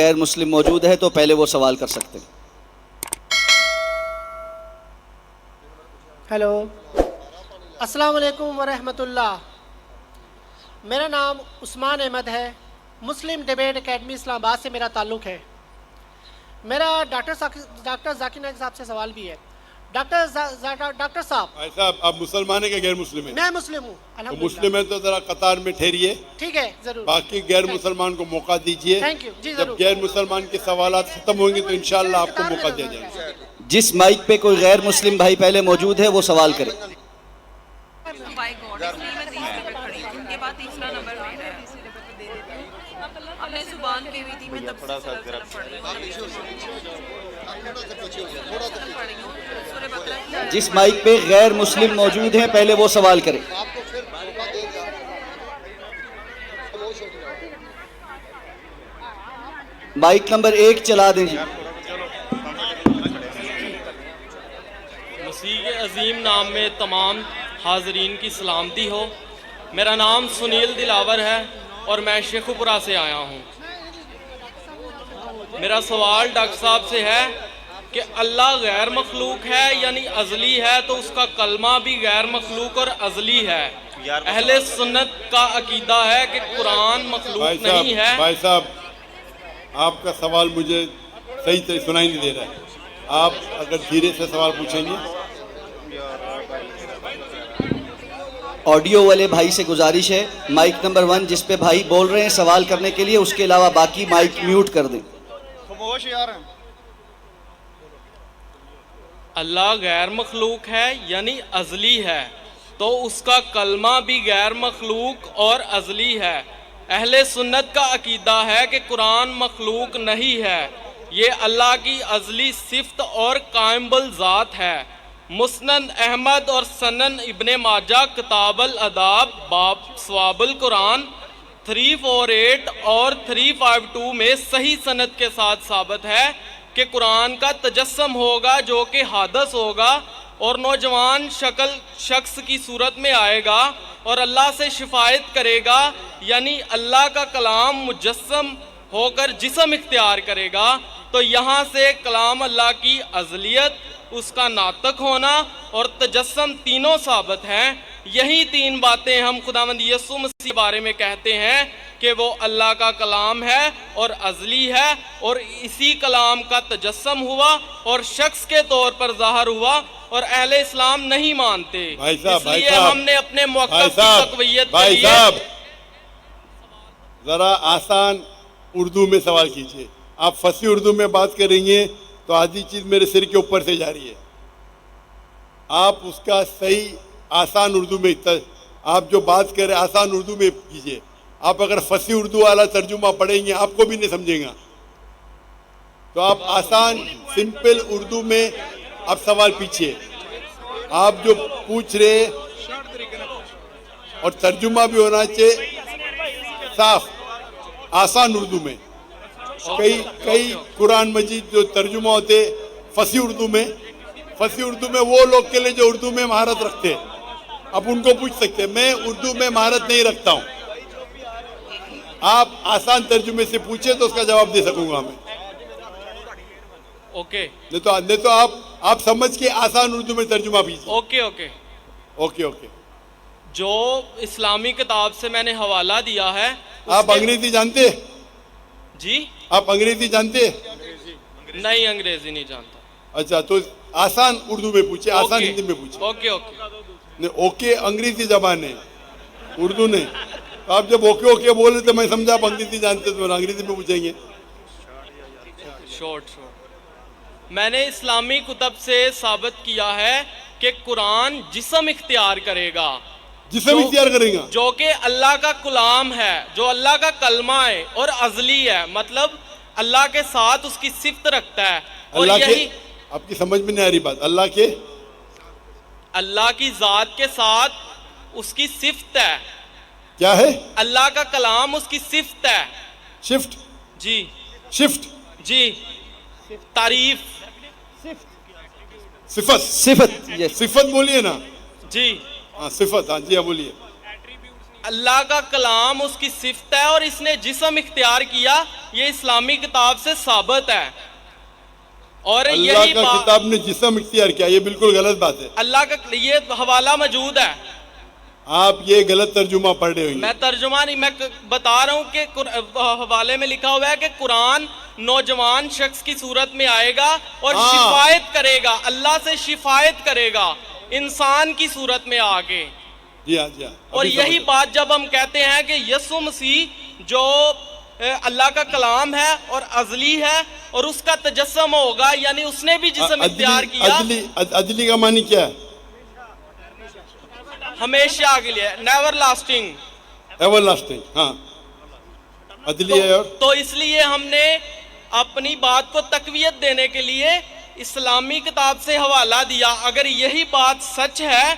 غیر مسلم موجود ہے تو پہلے وہ سوال کر سکتے ہیں. ہیلو، السلام علیکم ورحمۃ اللہ. میرا نام عثمان احمد ہے. مسلم ڈیبیٹ اکیڈمی اسلام آباد سے میرا تعلق ہے. میرا ڈاکٹر ذاکر نائک صاحب سے سوال بھی ہے. ڈاکٹر صاحب، بھائی صاحب آپ مسلمان ہیں کہ غیر مسلم ہیں؟ میں مسلم ہوں تو الحمدللہ. مسلم ہیں تو ذرا قطار میں ٹھہریے، ٹھیک ہے، ضرور. باقی غیر مسلمان کو موقع دیجیے. Thank you. جی جب ضرور. غیر مسلمان کے سوالات ختم ہوں گے تو انشاءاللہ آپ کو موقع دیا جائے گا. جس مائک پہ کوئی غیر مسلم بھائی پہلے موجود ہے وہ سوال کرے. بائی گاڈ اس لیے میں تیسرے پہ کھڑی ہوں. ان کے بعد تیسرا نمبر میرا ہے. اب میں زبان کی ہوئی تھی، میں تب سے سلسلہ پڑھ رہی ہوں. سورہ بقرہ کی آیت جس مائک پہ غیر مسلم موجود ہیں پہلے وہ سوال کرے. مائک نمبر 1 چلا دیں جی. مسیح کے عظیم نام میں تمام حاضرین کی سلامتی ہو. میرا نام سنیل دلاور ہے اور میں شیخو پورہ سے آیا ہوں. میرا سوال ڈاکٹر صاحب سے ہے کہ اللہ غیر مخلوق ہے یعنی ازلی ہے، تو اس کا کلمہ بھی غیر مخلوق اور ازلی ہے. اہل سنت کا عقیدہ ہے کہ قرآن مخلوق نہیں ہے. بھائی صاحب آپ کا سوال مجھے صحیح سنائی نہیں دے رہا ہے. آپ اگر دھیرے سے سوال پوچھیں گے. آڈیو والے بھائی سے گزارش ہے مائک نمبر 1 جس پہ بھائی بول رہے ہیں سوال کرنے کے لیے، اس کے علاوہ باقی مائک میوٹ کر دیں. خاموش یار. اللہ غیر مخلوق ہے یعنی ازلی ہے، تو اس کا کلمہ بھی غیر مخلوق اور ازلی ہے. اہل سنت کا عقیدہ ہے کہ قرآن مخلوق نہیں ہے، یہ اللہ کی ازلی صفت اور قائم بالذات ہے. مسند احمد اور سنن ابن ماجہ کتاب الاداب باب ثواب القرآن 348 اور 352 میں صحیح سند کے ساتھ ثابت ہے کہ قرآن کا تجسم ہوگا جو کہ حادث ہوگا اور نوجوان شخص کی صورت میں آئے گا اور اللہ سے شفاعت کرے گا، یعنی اللہ کا کلام مجسم ہو کر جسم اختیار کرے گا. تو یہاں سے کلام اللہ کی ازلیت، اس کا ناطق ہونا اور تجسم تینوں ثابت ہیں. یہی 3 باتیں ہم خداوند یسوع مسیح کے بارے میں کہتے ہیں کہ وہ اللہ کا کلام ہے اور ازلی ہے، اور اسی کلام کا تجسم ہوا اور شخص کے طور پر ظاہر ہوا، اور اہل اسلام نہیں مانتے. اس لیے ہم نے اپنے موقف کی تقویت کے لیے ذرا آسان اردو میں سوال کیجئے. آپ فصیح اردو میں بات کریں گے تو آدھی چیز میرے سر کے اوپر سے جا رہی ہے. آپ اس کا صحیح آسان اردو میں آپ جو بات کر رہے ہیں آسان اردو میں کیجئے. آپ اگر فصیح اردو والا ترجمہ پڑھیں گے آپ کو بھی نہیں سمجھیں گا. تو آپ آسان سمپل اردو میں آپ سوال پیچھے. آپ جو پوچھ رہے اور ترجمہ بھی ہونا چاہیے صاف آسان اردو میں. کئی قرآن مجید جو ترجمہ ہوتے فصیح اردو میں وہ لوگ کے لیے جو اردو میں مہارت رکھتے ہیں. آپ ان کو پوچھ سکتے ہیں. میں اردو میں مہارت نہیں رکھتا ہوں. آپ آسان ترجمے سے پوچھیں تو اس کا جواب دے سکوں گا میں. اوکے نہیں تو آپ سمجھ کے آسان اردو میں ترجمہ کیجیے. اوکے. جو اسلامی کتاب سے میں نے حوالہ دیا ہے. آپ انگریزی جانتے؟ جی آپ انگریزی جانتے؟ نہیں، انگریزی نہیں جانتا. اچھا تو آسان اردو میں پوچھے، آسان ہندی میں پوچھے. اوکے انگریزی زبان ہے، اردو نہیں. آپ جب اوکے بولے تو میں سمجھا آپ انگریزی جانتے تو انگریزی میں پوچھیں گے. شورٹ میں نے اسلامی کتب سے ثابت کیا ہے کہ قرآن جسم اختیار کرے گا، جسم اختیار کرے گا، جو کہ اللہ کا کلام ہے، جو اللہ کا کلمہ ہے اور ازلی ہے، مطلب اللہ کے ساتھ اس کی صفت رکھتا ہے. اور یہی آپ کی سمجھ میں نہیں آ رہی بات. اللہ کی ذات کے ساتھ اس کی صفت ہے. کیا ہے؟ اللہ کا کلام اس کی صفت ہے. شفٹ. جی شفٹ. جی تعریف. صفت بولیے نا. جی صفت. ہاں جی بولیے. اللہ کا کلام اس کی صفت ہے اور اس نے جسم اختیار کیا، یہ اسلامی کتاب سے ثابت ہے. اور اللہ یہی کا کتاب نے جسم اختیار کیا، یہ بالکل غلط بات ہے. اللہ کا یہ حوالہ موجود ہے. آپ یہ غلط ترجمہ پڑھ رہے میں ہوئے. ترجمہ نہیں، میں بتا رہا ہوں کہ حوالے میں لکھا ہوا ہے کہ قرآن نوجوان شخص کی صورت میں آئے گا اور ہاں. شفاعت کرے گا، اللہ سے شفاعت کرے گا انسان کی صورت میں آگے. جی ہاں جی ہاں. اور ابھی یہی سمجھ بات جب ہم کہتے ہیں کہ یسوع مسیح جو اللہ کا کلام ہے اور ازلی ہے اور اس کا تجسم ہوگا، یعنی اس نے بھی جسم اختیار کیا عدلی کا معنی کیا ہے؟ ہمیشہ کے لیے، نیور لاسٹنگ. Ever lasting. ہاں عدلی ہے. اور تو اس لیے ہم نے اپنی بات کو تقویت دینے کے لیے اسلامی کتاب سے حوالہ دیا. اگر یہی بات سچ ہے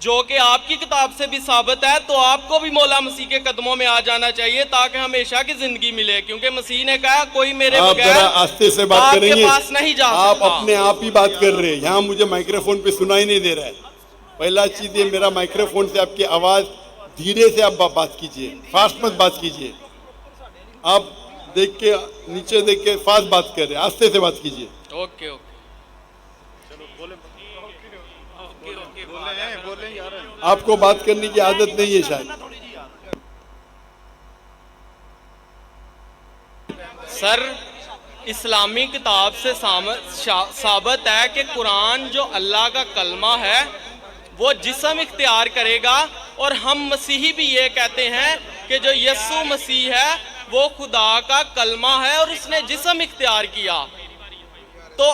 جو کہ آپ کی کتاب سے بھی ثابت ہے تو آپ کو بھی مولا مسیح کے قدموں میں آ جانا چاہیے تاکہ ہمیشہ کی زندگی ملے، کیونکہ مسیح نے کہا کوئی میرے آپ بغیر ذرا آستے سے بات آپ کریں کے گے. پاس نہیں جا آپ سکتا. اپنے آپ ہی بات کر رہے ہیں، یہاں مجھے مائکرو فون پہ سنائی نہیں دے رہا ہے. پہلا چیز یہ، میرا مائکرو فون سے آپ کی آواز دھیرے سے آپ بات کیجئے، فاسٹ مت بات کیجئے. آپ دیکھ کے نیچے دیکھ کے فاسٹ بات کر رہے ہیں، آستے سے بات کیجئے. Okay okay. آپ کو بات کرنے کی عادت نہیں ہے شاید. سر اسلامی کتاب سے ثابت ہے کہ قرآن جو اللہ کا کلمہ ہے وہ جسم اختیار کرے گا، اور ہم مسیحی بھی یہ کہتے ہیں کہ جو یسوع مسیح ہے وہ خدا کا کلمہ ہے اور اس نے جسم اختیار کیا. تو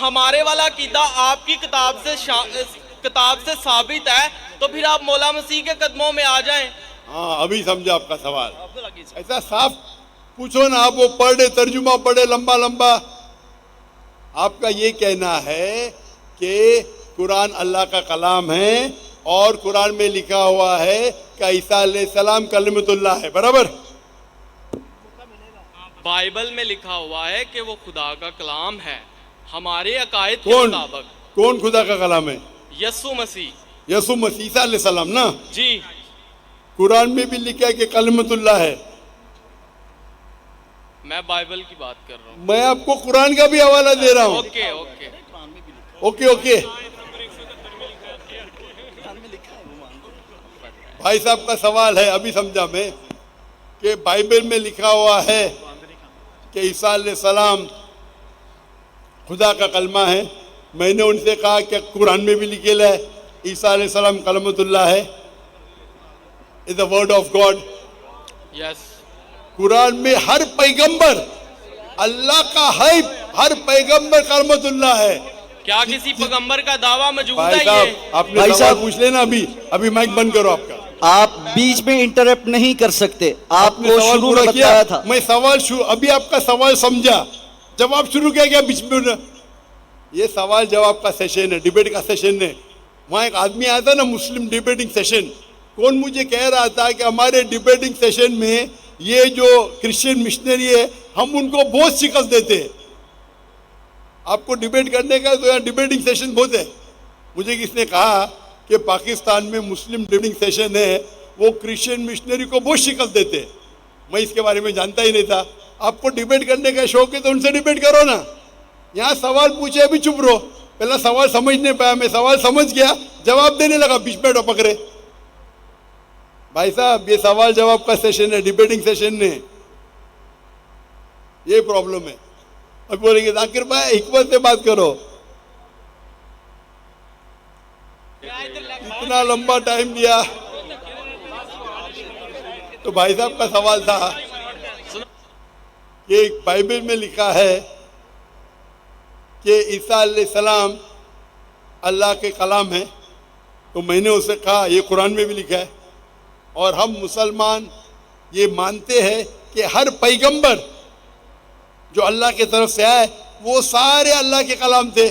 ہمارے والا عقیدہ آپ کی کتاب سے ثابت ہے، تو پھر آپ مولا مسیح کے قدموں میں آ جائیں. ہاں ابھی سمجھا آپ کا سوال. ایسا صاف پوچھو نا، آپ وہ پڑھے ترجمہ پڑھے لمبا لمبا. آپ کا یہ کہنا ہے کہ قرآن اللہ کا کلام ہے اور قرآن میں لکھا ہوا ہے کہ عیسیٰ علیہ السلام کلمۃ اللہ ہے، برابر؟ بائبل میں لکھا ہوا ہے کہ وہ خدا کا کلام ہے ہمارے عقائد کے کون مطابق. کون خدا کا کلام ہے؟ یسوع مسیح. یسوع مسیح عیسیٰ علیہ السلام نا. جی قرآن میں بھی لکھا ہے کہ کلمۃ اللہ ہے. میں بائبل کی بات کر رہا ہوں. میں آپ کو قرآن کا بھی حوالہ دے رہا ہوں. Okay okay. Okay okay. بھائی صاحب کا سوال ہے، ابھی سمجھا میں، کہ بائبل میں لکھا ہوا ہے کہ عیسیٰ علیہ السلام خدا کا کلمہ ہے. میں نے ان سے کہا کہ قرآن میں بھی لکھے ہے عیسیٰ علیہ السلام کلمۃ اللہ ہے، از دا ورڈ آف گاڈ. یس. قرآن میں ہر پیغمبر اللہ کا ہے، ہر پیغمبر کلمۃ اللہ ہے. کیا کسی پیغمبر کا دعویٰ موجود بھائی ہے صاحب یہ؟ آپ نے بھائی سوال صاحب، پوچھ لینا. ابھی مائک بند کرو آپ کا. آپ بیچ میں انٹرپٹ نہیں کر سکتے. آپ نے کو سوال شروع پورا میں کیا. بتایا تھا. میں سوال ابھی آپ کا سوال سمجھا، جواب شروع کیا بیچ میں. یہ سوال جواب کا سیشن ہے، ڈیبیٹ کا سیشن ہے. وہاں ایک آدمی آیا تھا نا، مسلم ڈیبیٹنگ سیشن. کون مجھے کہہ رہا تھا کہ ہمارے ڈیبیٹنگ سیشن میں یہ جو کرسچن مشنری ہے ہم ان کو بہت شکست دیتے ہیں. آپ کو ڈیبیٹ کرنے کا تو یہاں ڈیبیٹنگ سیشن بہت ہے. مجھے کس نے کہا کہ پاکستان میں مسلم ڈیبیٹنگ سیشن ہے، وہ کرسچن مشنری کو بہت شکست دیتے. میں اس کے بارے میں جانتا ہی نہیں تھا. آپ کو ڈیبیٹ کرنے کا شوق ہے تو ان سے ڈیبیٹ کرو نا. یہاں سوال پوچھے ابھی چپ رہو. پہلا سوال سمجھ نہیں پایا، میں سوال سمجھ گیا، جواب دینے لگا، بیچ میں پکڑے. بھائی صاحب یہ سوال جواب کا سیشن ہے، ڈیبیٹنگ سیشن نہیں. یہ پرابلم ہے. اب بولیں گے ذاکر بھائی حکمت سے بات کرو. اتنا لمبا ٹائم لیا. تو بھائی صاحب کا سوال تھا کہ بائبل میں لکھا ہے کہ عیسیٰ علیہ السلام اللہ کے کلام ہے. تو میں نے اسے کہا یہ قرآن میں بھی لکھا ہے، اور ہم مسلمان یہ مانتے ہیں کہ ہر پیغمبر جو اللہ کی طرف سے آئے وہ سارے اللہ کے کلام تھے.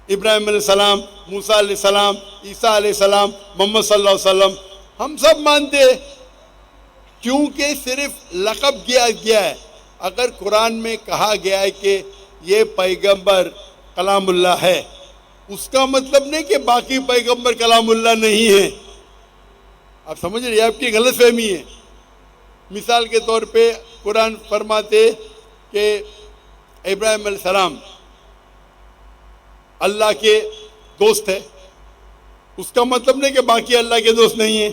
ابراہیم علیہ السلام، موسیٰ علیہ السلام، عیسیٰ علیہ السلام، محمد صلی اللہ علیہ وسلم، ہم سب مانتے ہیں. کیونکہ صرف لقب کیا گیا ہے. اگر قرآن میں کہا گیا ہے کہ یہ پیغمبر کلام اللہ ہے، اس کا مطلب نہیں کہ باقی پیغمبر کلام اللہ نہیں ہے. آپ سمجھ رہے ہیں آپ کی غلط فہمی ہے. مثال کے طور پہ قرآن فرماتے کہ ابراہیم علیہ السلام اللہ کے دوست ہے. اس کا مطلب نہیں کہ باقی اللہ کے دوست نہیں ہیں.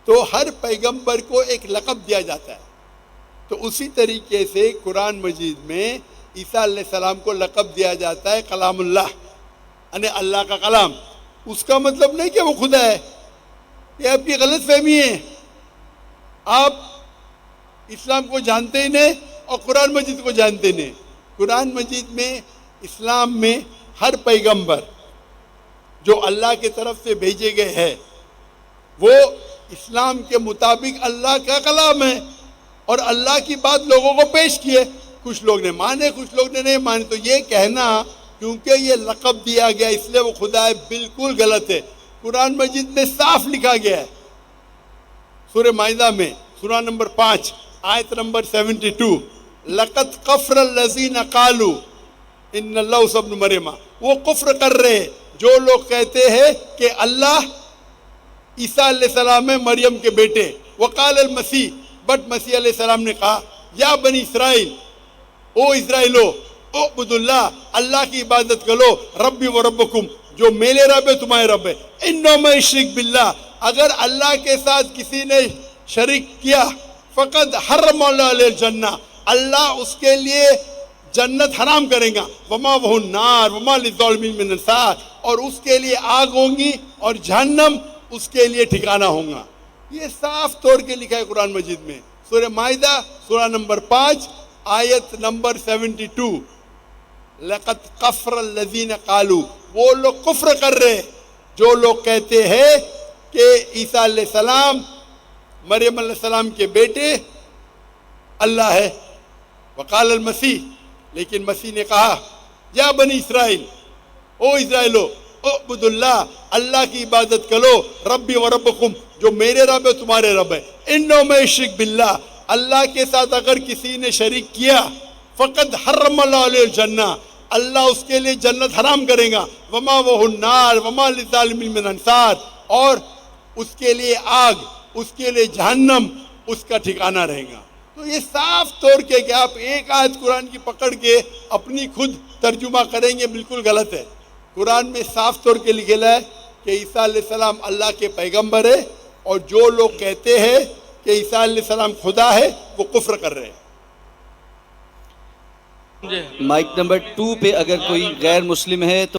تو ہر پیغمبر کو ایک لقب دیا جاتا ہے. تو اسی طریقے سے قرآن مجید میں عیسیٰ علیہ السلام کو لقب دیا جاتا ہے کلام اللہ، یعنی اللہ کا کلام. اس کا مطلب نہیں کہ وہ خدا ہے. یہ آپ کی غلط فہمی ہے. آپ اسلام کو جانتے ہی نہیں اور قرآن مجید کو جانتے نہیں. قرآن مجید میں اسلام میں ہر پیغمبر جو اللہ کی طرف سے بھیجے گئے ہیں وہ اسلام کے مطابق اللہ کا کلام ہے اور اللہ کی بات لوگوں کو پیش کی ہے. کچھ لوگ نے مانے، کچھ لوگ نے نہیں مانے. تو یہ کہنا کیونکہ یہ لقب دیا گیا اس لیے وہ خدا ہے، بالکل غلط ہے. قرآن مجید میں صاف لکھا گیا ہے سورہ مائدہ میں سورہ نمبر 5 آیت نمبر 72 لَقَدْ كَفَرَ الَّذِينَ قَالُوا إِنَّ اللَّهَ عِيسَى ابْنُ مَرْيَمَ. وہ کفر کر رہے ہیں جو لوگ کہتے ہیں کہ اللہ عیسیٰ علیہ السلام ہے مریم کے بیٹے. وقال المسیح، بٹ مسیح علیہ السلام نے کہا یا بنی اسرائیل، او اسرائیلو، اعبد اللہ، اللہ کی عبادت کرو، ربی و ربکم، جو میرے رب ہے تمہارے رب ہے. انہ من یشرک باللہ، اگر اللہ کے ساتھ کسی نے شریک کیا، فقد حرم اللہ علیہ الجنہ، اللہ اس کے لیے جنت حرام کریں گا. وما وہ النار وما للظالمین من انصار، اور اس کے لیے آگ ہوں گی اور جہنم اس کے لیے ٹھکانہ ہوں گا. یہ صاف طور کے لکھا ہے قرآن مجید میں سورہ مائدہ سورہ نمبر 5 آیت نمبر 72 لَقَدْ كَفَرَ الَّذِينَ قَالُوا. وہ لوگ کفر کر رہے جو لوگ کہتے ہیں کہ عیسیٰ علیہ السلام مریم علیہ السلام کے بیٹے اللہ ہے. وقال المسیح، لیکن مسیح نے کہا یا بنی اسرائیل، او اسرائیلو، اعبد اللہ، اللہ کی عبادت کرو، ربی و ربکم، جو میرے رب ہے تمہارے رب ہے. انہ من یشرک باللہ، اللہ کے ساتھ اگر کسی نے شریک کیا، فقد حرم اللہ علیہ الجنہ، اللہ اس کے لیے جنت حرام کرے گا. وما وہ النار وما للظالمین من انصار، اور اس کے لیے آگ، اس کے لیے جہنم اس کا ٹھکانہ رہے گا. تو یہ صاف طور کے کہ آپ ایک آیت قرآن کی پکڑ کے اپنی خود ترجمہ کریں گے بالکل غلط ہے. قرآن میں صاف طور کے لکھا ہے کہ عیسیٰ علیہ السلام اللہ کے پیغمبر ہے، اور جو لوگ کہتے ہیں کہ عیسیٰ علیہ السلام خدا ہے وہ کفر کر رہے ہیں. مائک نمبر 2 پہ اگر کوئی غیر مسلم ہے تو